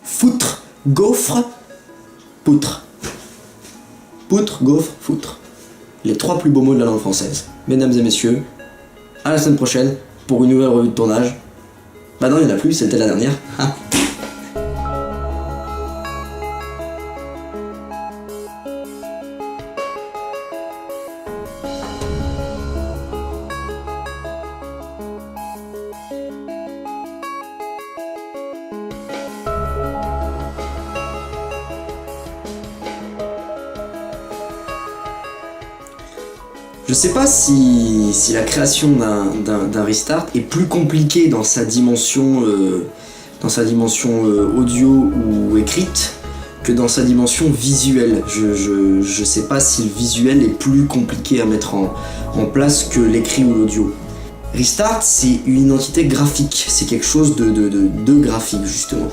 foutre, gaufre, poutre. Poutre, gaufre, foutre. Les 3 plus beaux mots de la langue française. Mesdames et messieurs, à la semaine prochaine pour une nouvelle revue de tournage. Bah non, il n'y en a plus, c'était la dernière. Je sais pas si la création d'un restart est plus compliquée dans sa dimension, audio ou écrite que dans sa dimension visuelle. Je sais pas si le visuel est plus compliqué à mettre en place que l'écrit ou l'audio. Restart, c'est une identité graphique, c'est quelque chose de graphique justement.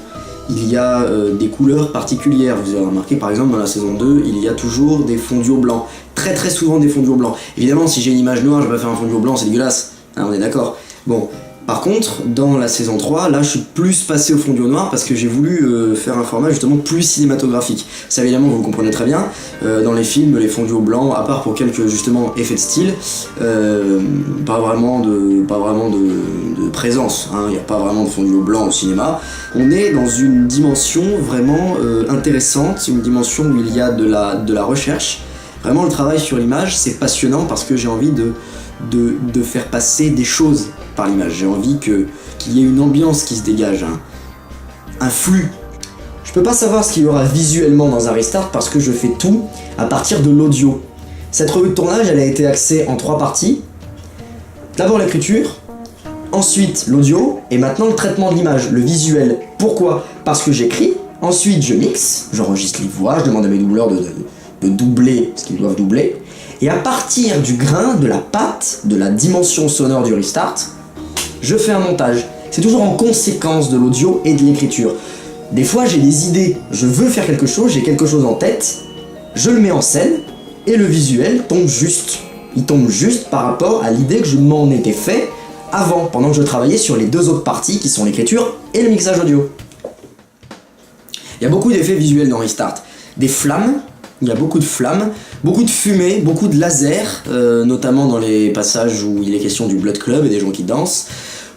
Il y a des couleurs particulières, vous avez remarqué par exemple dans la saison 2, il y a toujours des fondus au blanc, très souvent des fondus au blanc. Évidemment si j'ai une image noire, je vais pas faire un fondu au blanc, c'est dégueulasse, hein, on est d'accord. Bon, par contre, dans la saison 3, là je suis plus passé au fondu au noir parce que j'ai voulu faire un format justement plus cinématographique. Ça évidemment vous le comprenez très bien, dans les films, les fondus au blanc, à part pour quelques justement effets de style, pas vraiment de présence, hein, il n'y a pas vraiment de fondu au blanc au cinéma. On est dans une dimension vraiment intéressante, une dimension où il y a de la recherche. Vraiment le travail sur l'image, c'est passionnant parce que j'ai envie de faire passer des choses par l'image. J'ai envie qu'il y ait une ambiance qui se dégage, un flux. Je peux pas savoir ce qu'il y aura visuellement dans un restart parce que je fais tout à partir de l'audio. Cette revue de tournage, elle a été axée en 3 parties. D'abord l'écriture, ensuite l'audio, et maintenant le traitement de l'image, le visuel. Pourquoi? Parce que j'écris, ensuite je mixe, j'enregistre les voix, je demande à mes doubleurs de doubler ce qu'ils doivent doubler, et à partir du grain, de la patte, de la dimension sonore du restart, je fais un montage. C'est toujours en conséquence de l'audio et de l'écriture. Des fois j'ai des idées, je veux faire quelque chose, j'ai quelque chose en tête, je le mets en scène, et le visuel tombe juste. Il tombe juste par rapport à l'idée que je m'en étais fait avant, pendant que je travaillais sur les 2 autres parties qui sont l'écriture et le mixage audio. Il y a beaucoup d'effets visuels dans Restart. Des flammes, il y a beaucoup de flammes, beaucoup de fumée, beaucoup de lasers, notamment dans les passages où il est question du Blood Club et des gens qui dansent.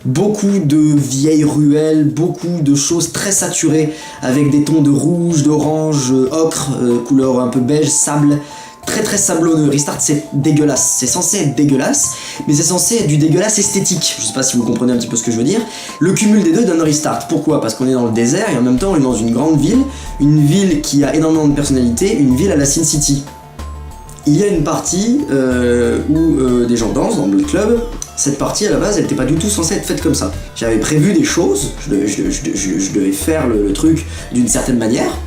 Beaucoup de vieilles ruelles, beaucoup de choses très saturées avec des tons de rouge, d'orange, ocre, couleur un peu beige, sable. Très sablonneux. Restart, c'est dégueulasse. C'est censé être dégueulasse, mais c'est censé être du dégueulasse esthétique. Je sais pas si vous comprenez un petit peu ce que je veux dire. Le cumul des deux donne Restart. Pourquoi? Parce qu'on est dans le désert et en même temps on est dans une grande ville, une ville qui a énormément de personnalité, une ville à la Sin City. Il y a une partie où des gens dansent dans le club. Cette partie à la base elle n'était pas du tout censée être faite comme ça. J'avais prévu des choses, je devais faire le truc d'une certaine manière.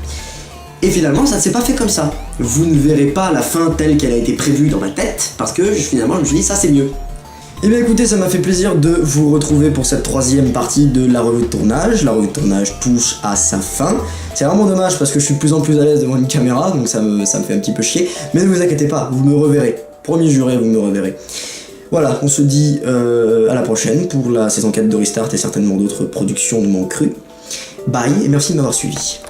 Et finalement, ça ne s'est pas fait comme ça. Vous ne verrez pas la fin telle qu'elle a été prévue dans ma tête, parce que finalement, je me suis dit, ça c'est mieux. Et bien écoutez, ça m'a fait plaisir de vous retrouver pour cette 3e partie de la revue de tournage. La revue de tournage touche à sa fin. C'est vraiment dommage parce que je suis de plus en plus à l'aise devant une caméra, donc ça me fait un petit peu chier. Mais ne vous inquiétez pas, vous me reverrez. Promis juré, vous me reverrez. Voilà, on se dit à la prochaine pour la saison 4 de Restart et certainement d'autres productions de mon cru. Bye, et merci de m'avoir suivi.